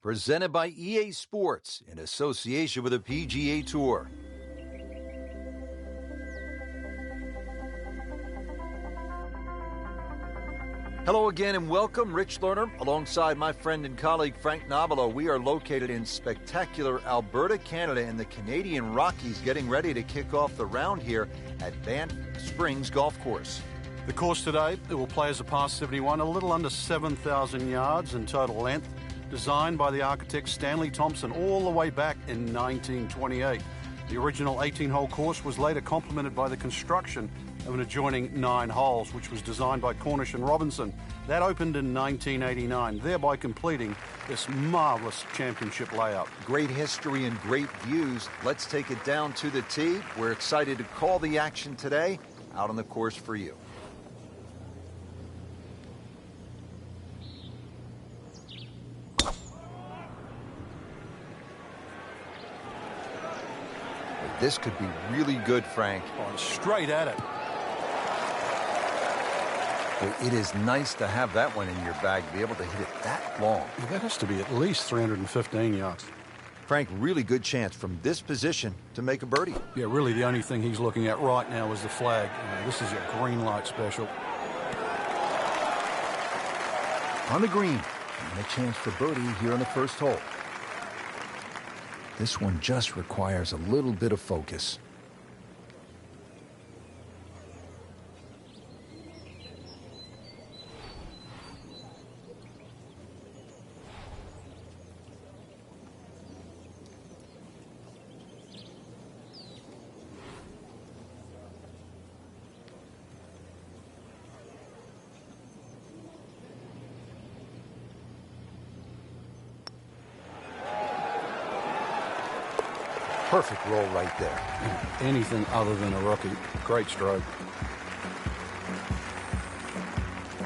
Presented by EA Sports in association with the PGA Tour. Hello again and welcome. Rich Lerner alongside my friend and colleague Frank Nobilo. We are located in spectacular Alberta, Canada, and the Canadian Rockies, getting ready to kick off the round here at Banff Springs Golf Course. The course today, it will play as a par 71, a little under 7,000 yards in total length. Designed by the architect Stanley Thompson all the way back in 1928. The original 18-hole course was later complemented by the construction of an adjoining 9 holes, which was designed by Cornish and Robinson. That opened in 1989, thereby completing this marvelous championship layout. Great history and great views. Let's take it down to the tee. We're excited to call the action today out on the course for you. This could be really good, Frank. Oh, straight at it. Well, it is nice to have that one in your bag, to be able to hit it that long. Yeah, that has to be at least 315 yards. Frank, really good chance from this position to make a birdie. Yeah, really the only thing he's looking at right now is the flag. This is a green light special. On the green, and a chance for birdie here on the first hole. This one just requires a little bit of focus. Perfect roll right there. Anything other than a rookie. Great stroke.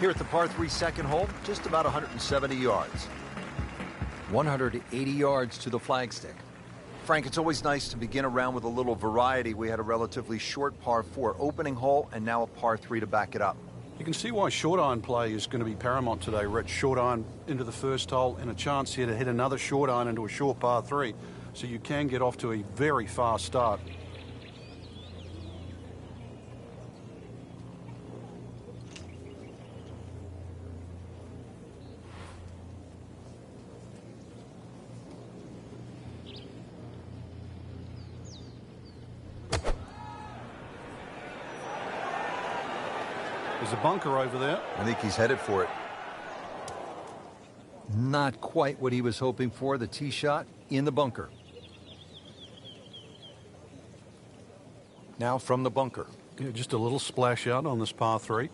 Here at the par 3 second hole, just about 170 yards. 180 yards to the flagstick. Frank, it's always nice to begin a round with a little variety. We had a relatively short par 4 opening hole and now a par 3 to back it up. You can see why short iron play is going to be paramount today, Rich. Short iron into the first hole and a chance here to hit another short iron into a short par 3. So you can get off to a very fast start. There's a bunker over there. I think he's headed for it. Not quite what he was hoping for. The tee shot in the bunker. Now from the bunker. Yeah, just a little splash out on this par 3.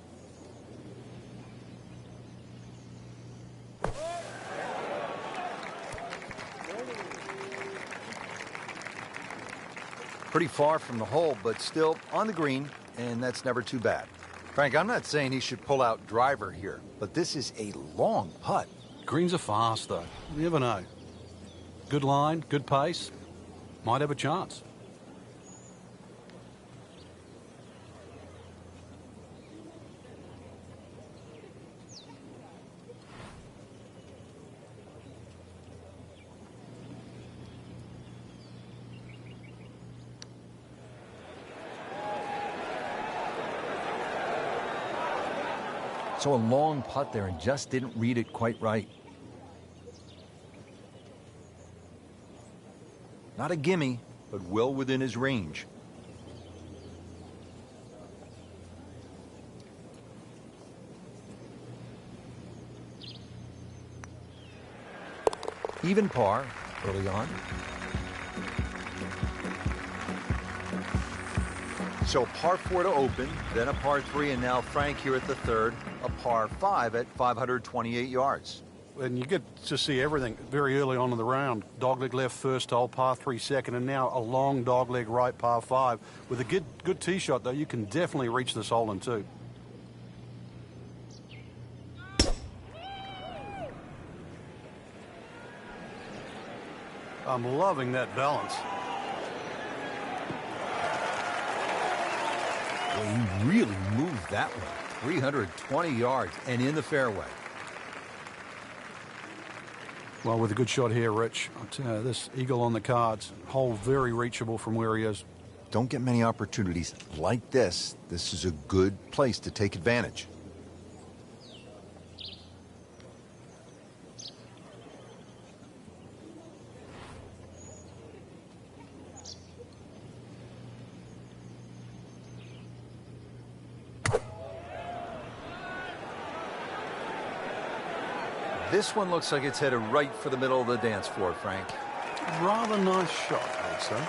Pretty far from the hole, but still on the green, and that's never too bad. Frank, I'm not saying he should pull out driver here, but this is a long putt. Greens are fast, though. You never know. Good line, good pace. might have a chance. So a long putt there and just didn't read it quite right. Not a gimme, but well within his range. Even par early on. So par 4 to open, then a par 3, and now Frank here at the third, a par 5 at 528 yards. And you get to see everything very early on in the round. Dogleg left first hole, par 3 second, and now a long dogleg right, par 5. With a good tee shot, though, you can definitely reach this hole in two. I'm loving that balance. Well, he really moved that one. 320 yards and in the fairway. Well, with a good shot here, Rich, I'll tell you, this eagle on the cards, hole very reachable from where he is. Don't get many opportunities like this. This is a good place to take advantage. This one looks like it's headed right for the middle of the dance floor, Frank. Rather nice shot, I'd say.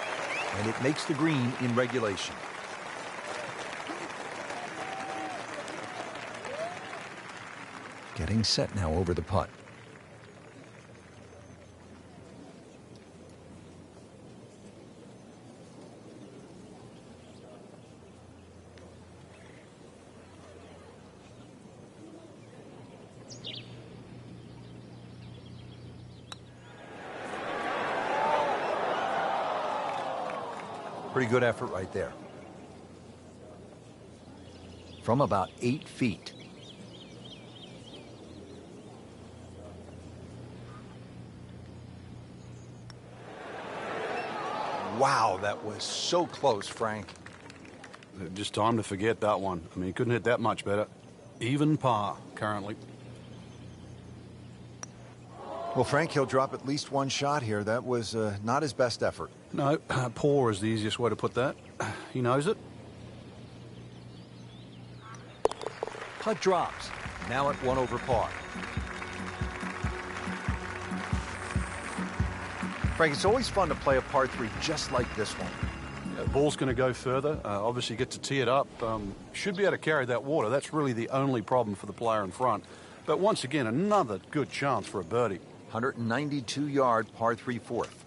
And it makes the green in regulation. Getting set now over the putt. Pretty good effort right there. From about 8 feet. Wow, that was so close, Frank. Just time to forget that one. I mean, he couldn't hit that much better. Even par, currently. Well, Frank, he'll drop at least one shot here. That was not his best effort. No, poor is the easiest way to put that. He knows it. Putt drops. Now at 1 over par. Frank, it's always fun to play a par 3 just like this one. The ball's going to go further. Obviously, get to tee it up. Should be able to carry that water. That's really the only problem for the player in front. But once again, another good chance for a birdie. 192-yard par 3 fourth.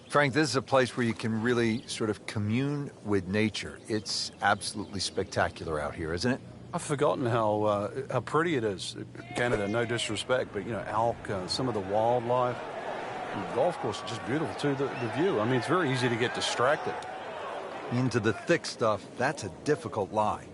Frank, this is a place where you can really sort of commune with nature. It's absolutely spectacular out here, isn't it? I've forgotten how pretty it is. Canada, no disrespect, but, you know, elk, some of the wildlife. And the golf course is just beautiful, too, the view. I mean, it's very easy to get distracted. Into the thick stuff, that's a difficult lie.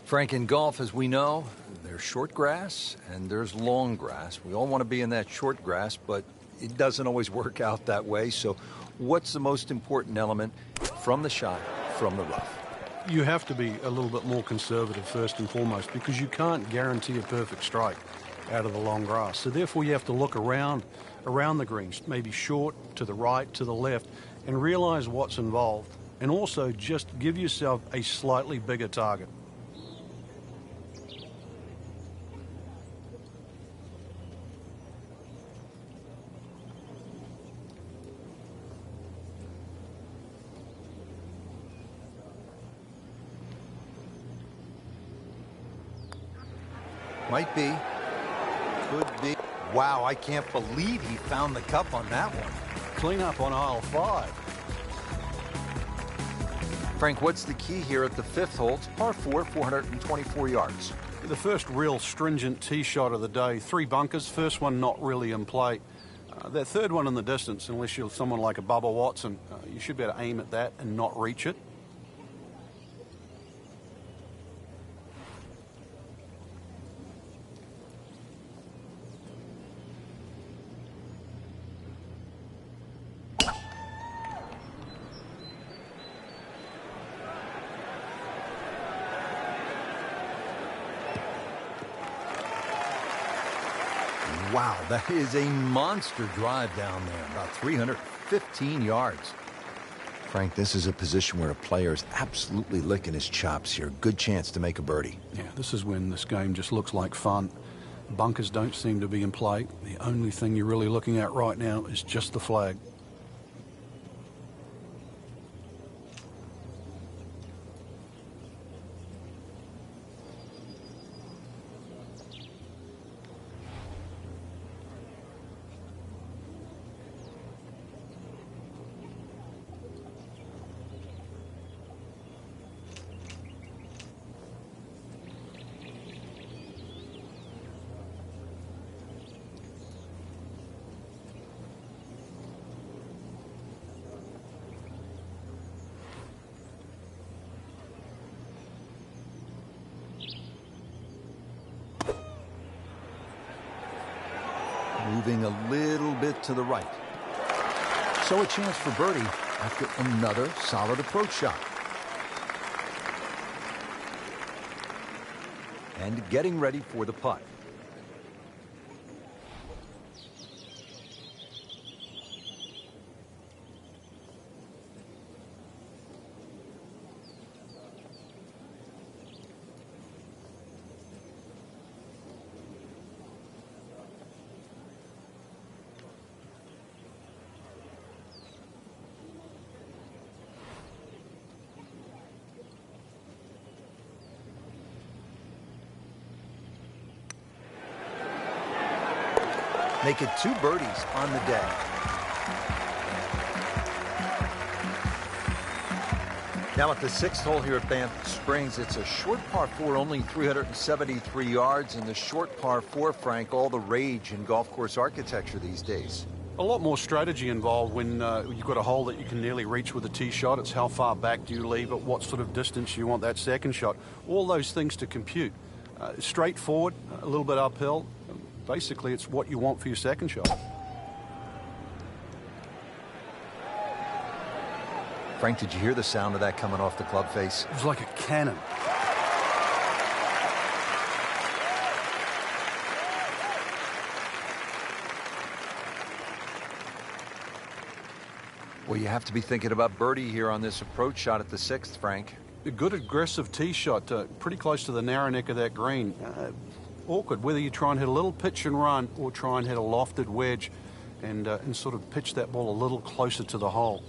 Frank, in golf, as we know, there's short grass and there's long grass. We all want to be in that short grass, but it doesn't always work out that way. So what's the most important element from the shot, from the rough? You have to be a little bit more conservative first and foremost, because you can't guarantee a perfect strike out of the long grass. So therefore you have to look around the greens, maybe short, to the right, to the left, and realize what's involved. And also just give yourself a slightly bigger target. Might be. Could be. Wow, I can't believe he found the cup on that one. Clean up on aisle 5. Frank, what's the key here at the 5th hole? It's par 4, 424 yards. The first real stringent tee shot of the day. 3 bunkers, first one not really in play. That third one in the distance, unless you're someone like a Bubba Watson, you should be able to aim at that and not reach it. Wow, that is a monster drive down there, about 315 yards. Frank, this is a position where a player is absolutely licking his chops here. Good chance to make a birdie. Yeah, this is when this game just looks like fun. Bunkers don't seem to be in play. The only thing you're really looking at right now is just the flag. Moving a little bit to the right. So a chance for birdie after another solid approach shot. And getting ready for the putt. Make it 2 birdies on the day. Now at the 6th hole here at Banff Springs, it's a short par 4, only 373 yards, and the short par 4, Frank, all the rage in golf course architecture these days. A lot more strategy involved when you've got a hole that you can nearly reach with a tee shot. It's how far back do you leave it, what sort of distance you want that second shot. All those things to compute. Straightforward, a little bit uphill. Basically, it's what you want for your second shot. Frank, did you hear the sound of that coming off the club face? It was like a cannon. Well, you have to be thinking about birdie here on this approach shot at the 6th, Frank. A good aggressive tee shot, pretty close to the narrow neck of that green. Awkward whether you try and hit a little pitch and run or try and hit a lofted wedge and sort of pitch that ball a little closer to the hole.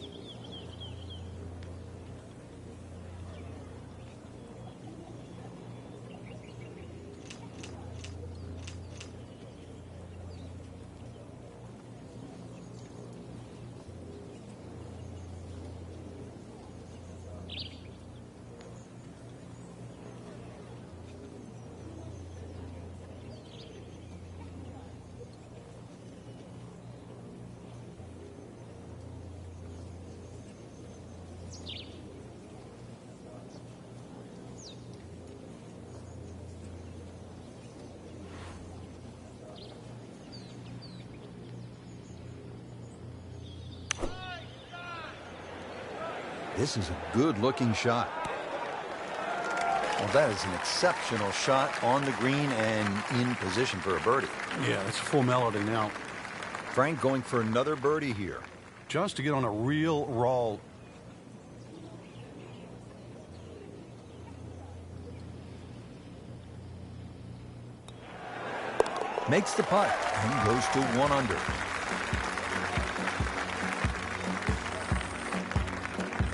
This is a good-looking shot. Well, that is an exceptional shot on the green and in position for a birdie. Yeah, it's a formality now. Frank going for another birdie here. Just to get on a real roll. Makes the putt and goes to 1 under.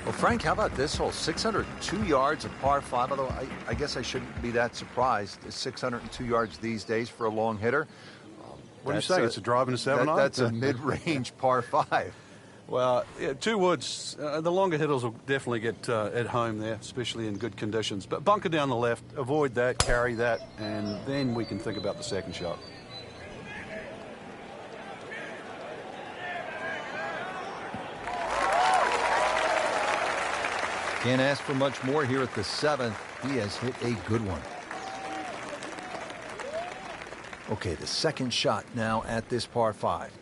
Well, Frank, how about this hole? 602 yards, a par 5, although I guess I shouldn't be that surprised. It's 602 yards these days for a long hitter. What do you say? It's a drive and a 7-iron? That's a mid-range par 5. Well, yeah, 2 woods. The longer hitters will definitely get at home there, especially in good conditions. But bunker down the left, avoid that, carry that, and then we can think about the second shot. Can't ask for much more here at the 7th. He has hit a good one. Okay, the second shot now at this par 5.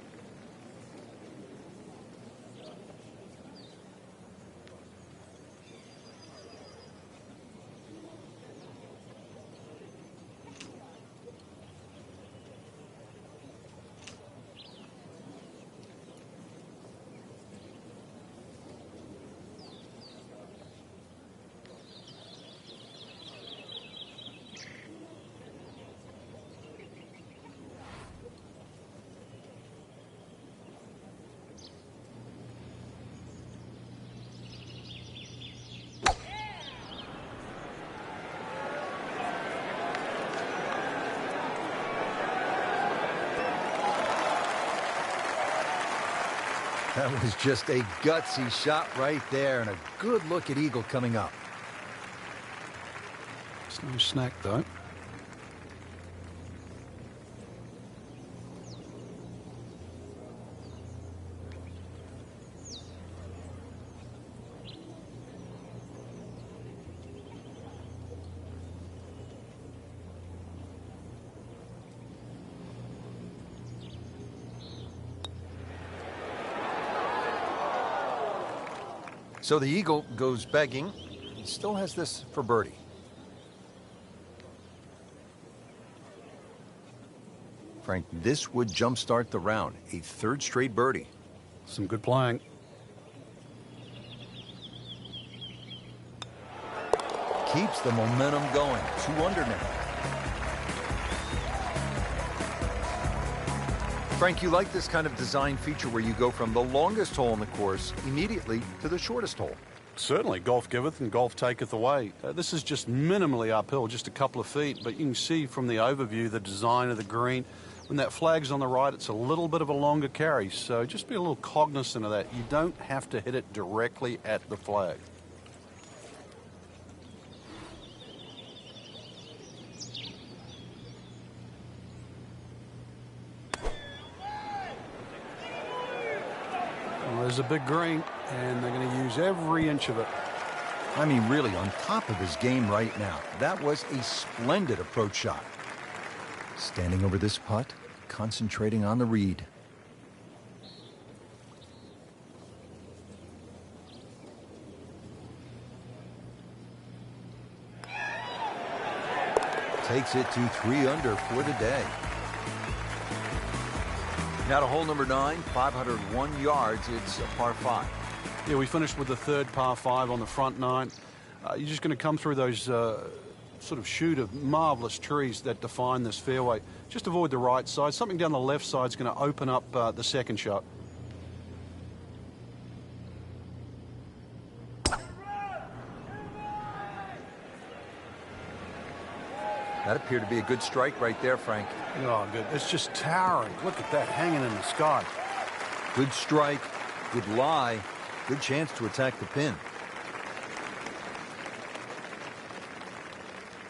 That was just a gutsy shot right there, and a good look at eagle coming up. It's no snack, though. So the eagle goes begging. He still has this for birdie. Frank, this would jumpstart the round. A third straight birdie. Some good playing. Keeps the momentum going. 2 under now. Frank, you like this kind of design feature where you go from the longest hole on the course immediately to the shortest hole. Certainly, golf giveth and golf taketh away. This is just minimally uphill, just a couple of feet, but you can see from the overview the design of the green. When that flag's on the right, it's a little bit of a longer carry, so just be a little cognizant of that. You don't have to hit it directly at the flag. Well, there's a big green, and they're going to use every inch of it. I mean, really on top of his game right now. That was a splendid approach shot. Standing over this putt, concentrating on the read. Takes it to 3 under for the day. Now to hole number 9, 501 yards. It's a par 5. Yeah, we finished with the third par 5 on the front 9. You're just going to come through those sort of chute of marvelous trees that define this fairway. Just avoid the right side. Something down the left side is going to open up the second shot. That appeared to be a good strike right there, Frank. Oh, good. It's just towering. Look at that hanging in the sky. Good strike, good lie, good chance to attack the pin.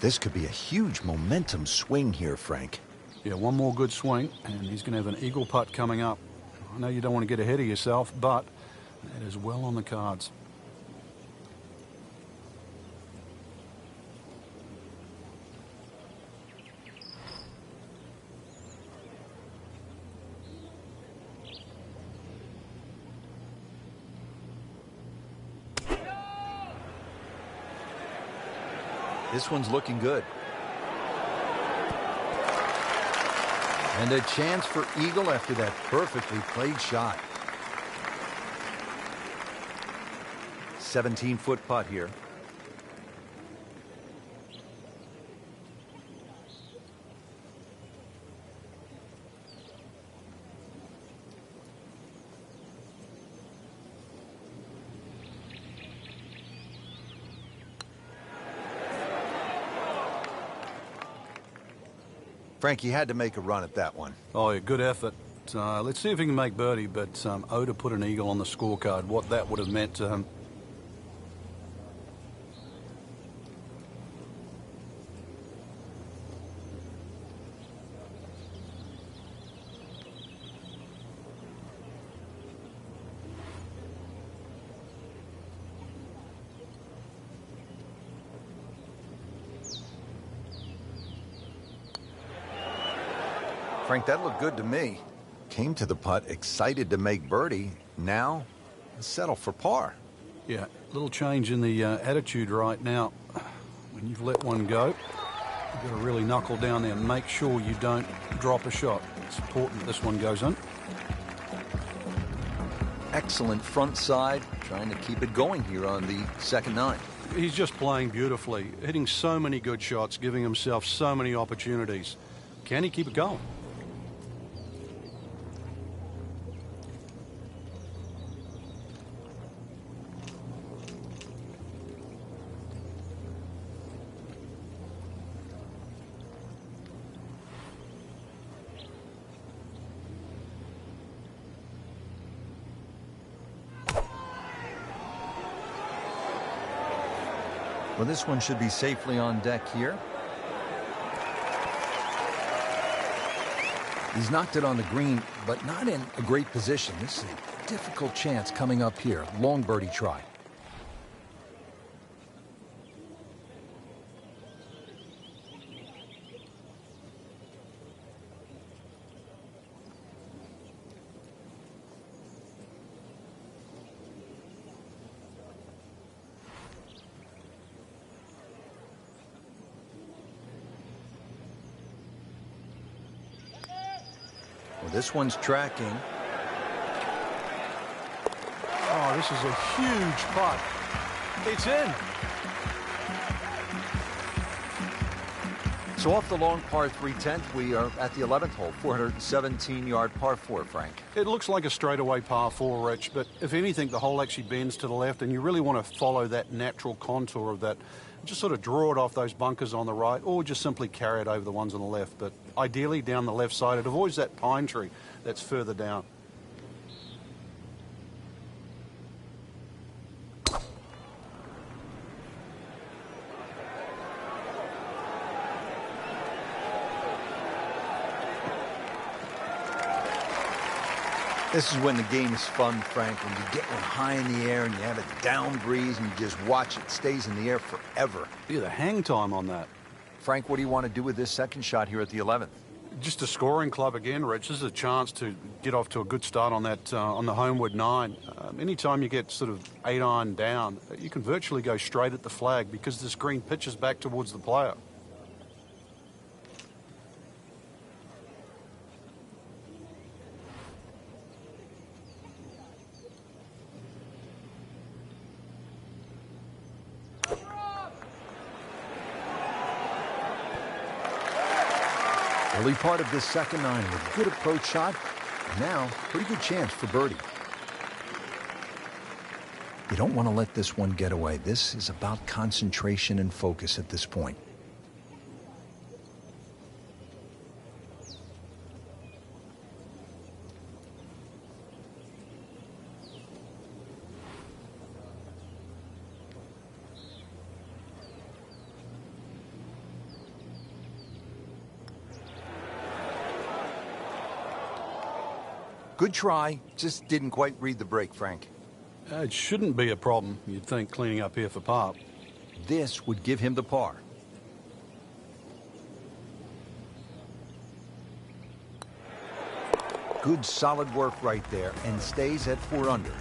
This could be a huge momentum swing here, Frank. Yeah, one more good swing, and he's going to have an eagle putt coming up. I know you don't want to get ahead of yourself, but that is well on the cards. This one's looking good. And a chance for eagle after that perfectly played shot. 17-foot putt here. Frank, he had to make a run at that one. Oh, yeah, good effort. Let's see if he can make birdie, but Oda put an eagle on the scorecard, what that would have meant to him. Frank, that looked good to me. Came to the putt, excited to make birdie. Now, settle for par. Yeah, little change in the attitude right now. When you've let one go, you've got to really knuckle down there and make sure you don't drop a shot. It's important this one goes in. Excellent front side, trying to keep it going here on the second nine. He's just playing beautifully, hitting so many good shots, giving himself so many opportunities. Can he keep it going? Well, this one should be safely on deck here. He's knocked it on the green, but not in a great position. This is a difficult chance coming up here. Long birdie try. Well, this one's tracking. Oh, this is a huge putt. It's in. So off the long par 3/10, we are at the 11th hole, 417-yard par 4, Frank. It looks like a straightaway par 4, Rich, but if anything, the hole actually bends to the left, and you really want to follow that natural contour of that. Just sort of draw it off those bunkers on the right, or just simply carry it over the ones on the left. But ideally, down the left side, it avoids that pine tree that's further down. This is when the game is fun, Frank, when you get one high in the air and you have a down breeze and you just watch it stays in the air forever. Look at the hang time on that. Frank, what do you want to do with this second shot here at the 11th? Just a scoring club again, Rich. This is a chance to get off to a good start on that on the homeward 9. Anytime you get sort of 8-iron down, you can virtually go straight at the flag because this green pitches back towards the player. Early part of this second 9 with good approach shot. And now, pretty good chance for birdie. You don't want to let this one get away. This is about concentration and focus at this point. Good try, just didn't quite read the break, Frank. It shouldn't be a problem, you'd think, cleaning up here for par. This would give him the par. Good solid work right there and stays at 4 under.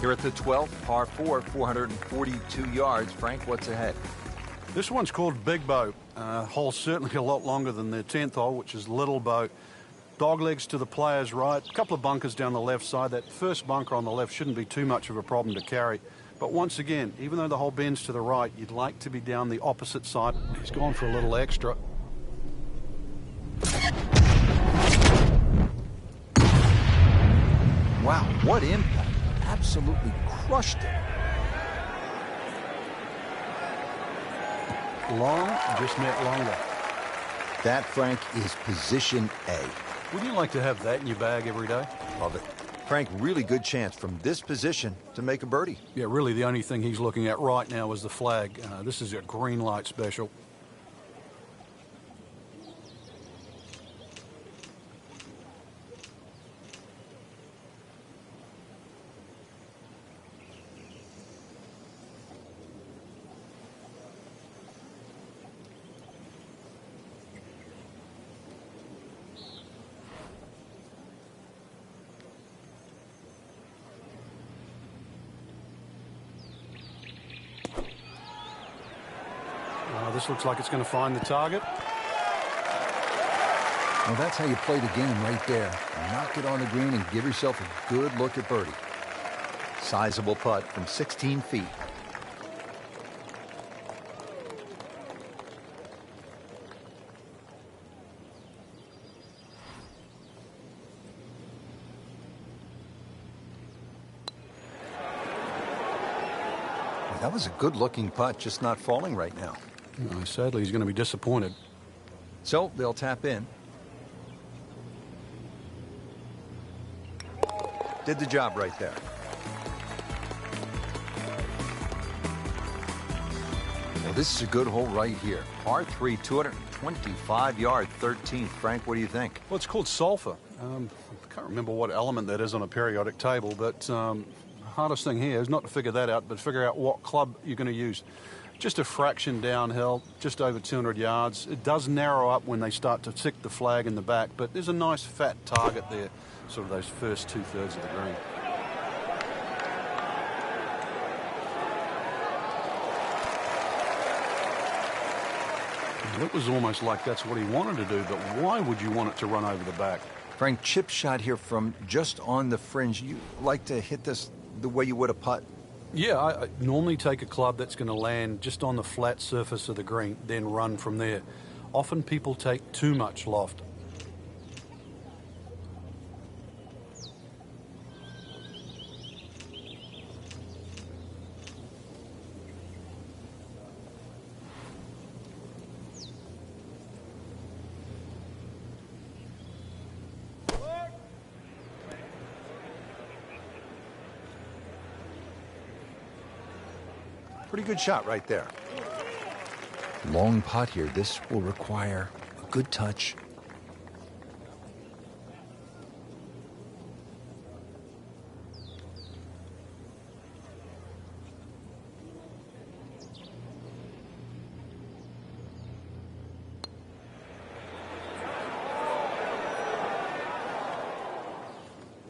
Here at the 12th, par 4, 442 yards. Frank, what's ahead? This one's called Big Boat. Hole certainly a lot longer than the 10th hole, which is Little Boat. Dog legs to the player's right. A couple of bunkers down the left side. That first bunker on the left shouldn't be too much of a problem to carry. But once again, even though the hole bends to the right, you'd like to be down the opposite side. He's gone for a little extra. Wow, what impact. Absolutely crushed it. long, just met longer. That, Frank, is position A. Would you like to have that in your bag every day? Love it. Frank, really good chance from this position to make a birdie. Yeah, really the only thing he's looking at right now is the flag. This is a green light special. This looks like it's going to find the target. Well, that's how you play the game right there. Knock it on the green and give yourself a good look at birdie. Sizable putt from 16 feet. That was a good-looking putt, just not falling right now. Sadly, he's going to be disappointed. So they'll tap in. Did the job right there. Well, this is a good hole right here. Par 3, 225 yard, 13th. Frank, what do you think? Well, it's called sulfur. I can't remember what element that is on a periodic table, but the hardest thing here is not to figure that out, but figure out what club you're going to use. Just a fraction downhill, just over 200 yards. It does narrow up when they start to stick the flag in the back, but there's a nice fat target there, sort of those first 2/3 of the green. It was almost like that's what he wanted to do, but why would you want it to run over the back? Frank, chip shot here from just on the fringe. You like to hit this the way you would a putt? Yeah, I normally take a club that's going to land just on the flat surface of the green, then run from there. Often people take too much loft. Pretty good shot right there. Long putt here. This will require a good touch.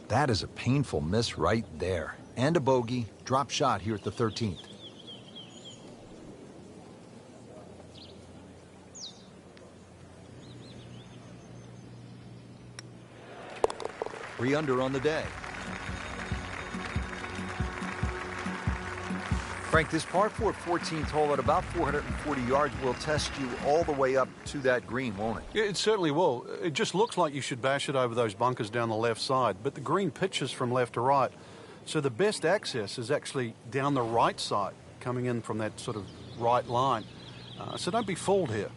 That is a painful miss right there. And a bogey. Drop shot here at the 13th. Three under on the day. Frank, this par 4 14th hole at about 440 yards will test you all the way up to that green, won't it? Yeah, it certainly will. It just looks like you should bash it over those bunkers down the left side, but the green pitches from left to right. So the best access is actually down the right side, coming in from that sort of right line. So don't be fooled here.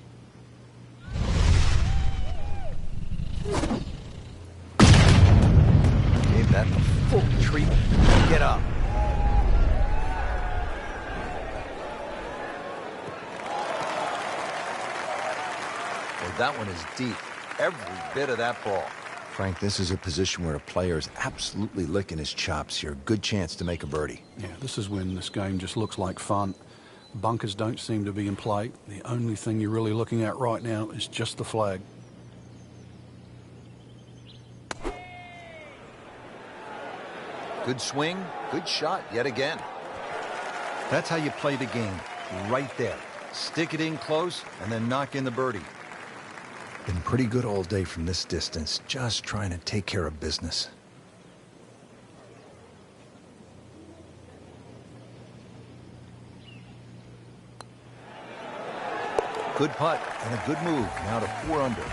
Gave that the full treatment. Get up. Well, that one is deep. Every bit of that ball. Frank, this is a position where a player is absolutely licking his chops here. Good chance to make a birdie. Yeah, this is when this game just looks like fun. Bunkers don't seem to be in play. The only thing you're really looking at right now is just the flag. Good swing, good shot yet again. That's how you play the game, right there. Stick it in close and then knock in the birdie. Been pretty good all day from this distance, just trying to take care of business. Good putt and a good move, now to 4 under.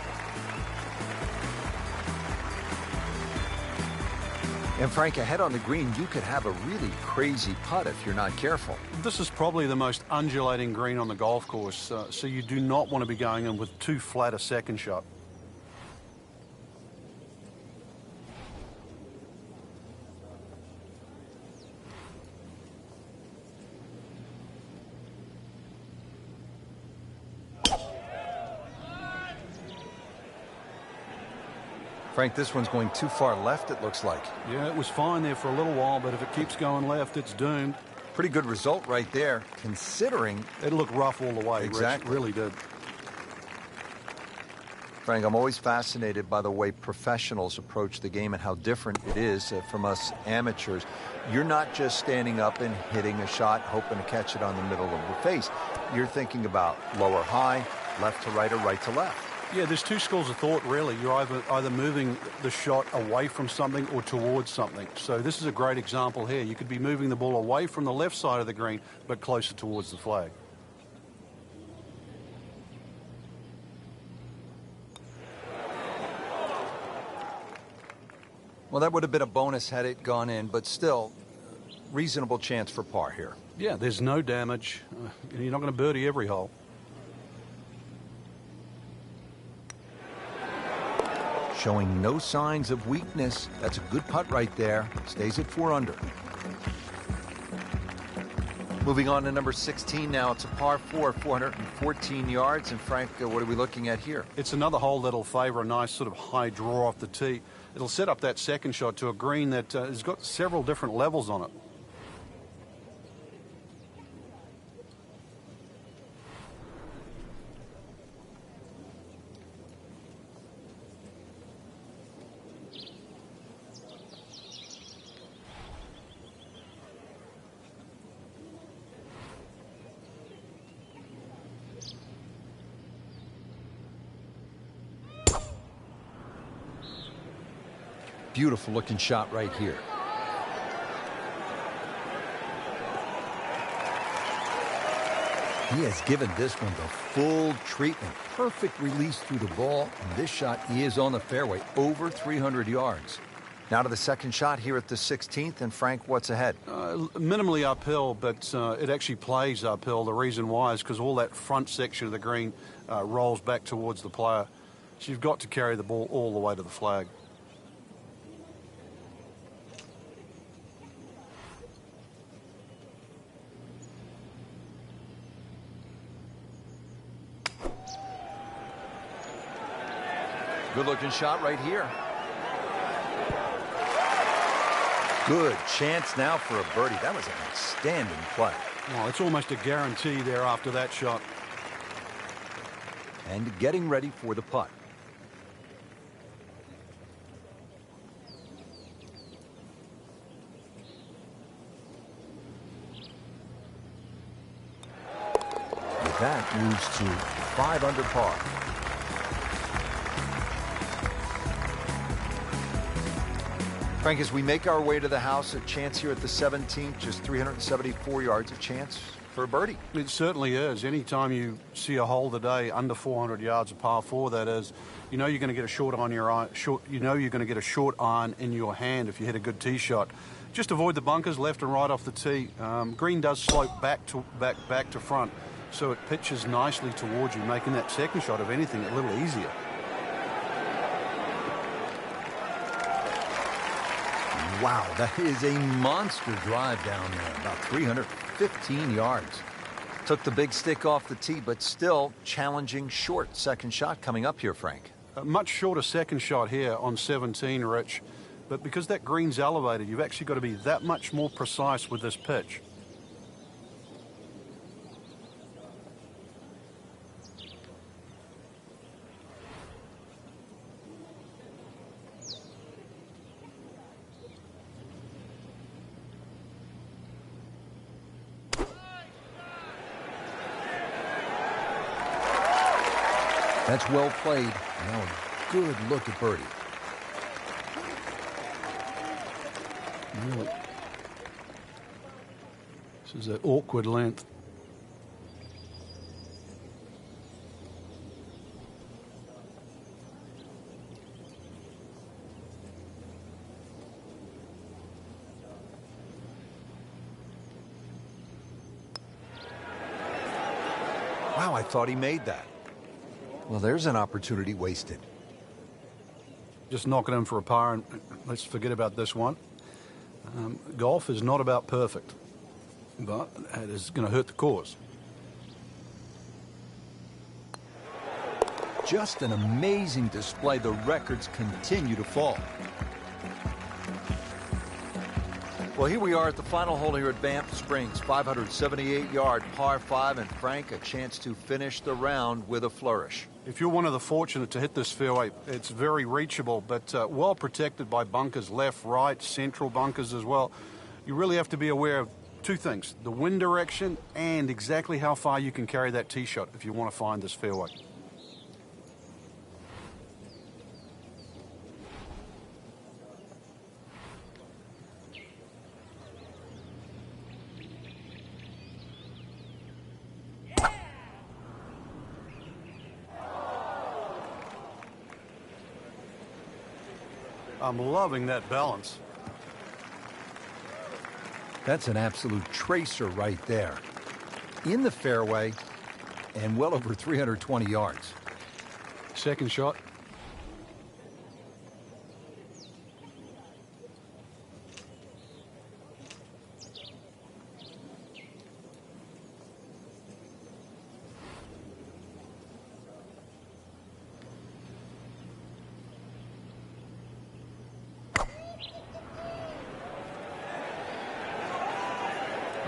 And Frank, ahead on the green, you could have a really crazy putt if you're not careful. This is probably the most undulating green on the golf course, so you do not want to be going in with too flat a second shot. Frank, this one's going too far left, it looks like. Yeah, it was fine there for a little while, but if it keeps going left, it's doomed. Pretty good result right there, considering... It looked rough all the way. Exactly. Rich, really did. Frank, I'm always fascinated by the way professionals approach the game and how different it is from us amateurs. You're not just standing up and hitting a shot, hoping to catch it on the middle of the face. You're thinking about lower high, left to right, or right to left. Yeah, there's two schools of thought, really. You're either moving the shot away from something or towards something. So this is a great example here. You could be moving the ball away from the left side of the green, but closer towards the flag. Well, that would have been a bonus had it gone in, but still, reasonable chance for par here. Yeah, there's no damage. You're not going to birdie every hole. Showing no signs of weakness. That's a good putt right there. Stays at 4 under. Moving on to number 16 now. It's a par 4, 414 yards. And Frank, what are we looking at here? It's another hole that'll favor a nice sort of high draw off the tee. It'll set up that second shot to a green that has got several different levels on it. Beautiful looking shot right here. He has given this one the full treatment. Perfect release through the ball. And this shot is on the fairway, over 300 yards. Now to the second shot here at the 16th. And Frank, what's ahead? Minimally uphill, but it actually plays uphill. The reason why is because all that front section of the green rolls back towards the player. So you've got to carry the ball all the way to the flag. Good-looking shot right here. Good chance now for a birdie. That was an outstanding play. Well, it's almost a guarantee there after that shot. And getting ready for the putt. With that, moves to 5 under par. Frank, as we make our way to the house, a chance here at the 17th, just 374 yards, a chance for a birdie. It certainly is. Anytime you see a hole today under 400 yards, a par 4 that is, you know you're going to get a short on your iron. You know you're going to get a short iron in your hand if you hit a good tee shot. Just avoid the bunkers left and right off the tee. Green does slope back to front, so it pitches nicely towards you, making that second shot, if anything, a little easier. Wow, that is a monster drive down there, about 315 yards. Took the big stick off the tee, but still challenging short second shot coming up here, Frank. A much shorter second shot here on 17, Rich. But because that green's elevated, you've actually got to be that much more precise with this pitch. That's well played. Now a good look at birdie. Really. This is an awkward length. I thought he made that. Well, there's an opportunity wasted. Just knocking in for a par, and let's forget about this one. Golf is not about perfect, but it is going to hurt the cause. Just an amazing display. The records continue to fall. Well, here we are at the final hole here at Banff Springs, 578-yard par 5, and Frank, a chance to finish the round with a flourish. If you're one of the fortunate to hit this fairway, it's very reachable, but well protected by bunkers, left, right, central bunkers as well. You really have to be aware of two things, the wind direction and exactly how far you can carry that tee shot if you want to find this fairway. I'm loving that balance. That's an absolute tracer right there. In the fairway and well over 320 yards. Second shot.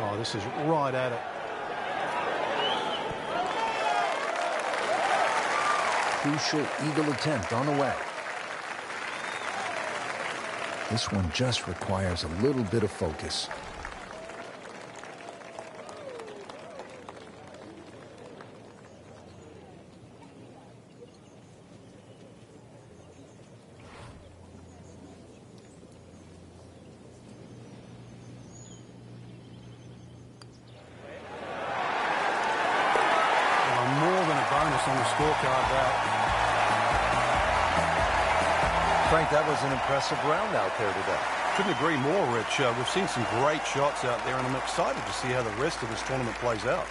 Oh, this is right at it. Crucial eagle attempt on the way. This one just requires a little bit of focus. On the scorecard that. Frank, that was an impressive round out there today. Couldn't agree more, Rich. We've seen some great shots out there, and I'm excited to see how the rest of this tournament plays out.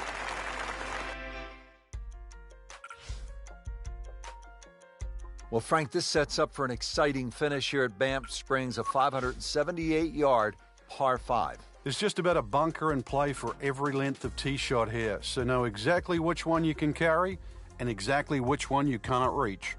Well, Frank, this sets up for an exciting finish here at Banff Springs, a 578-yard par 5. There's just about a bunker in play for every length of tee shot here, so know exactly which one you can carry and exactly which one you cannot reach.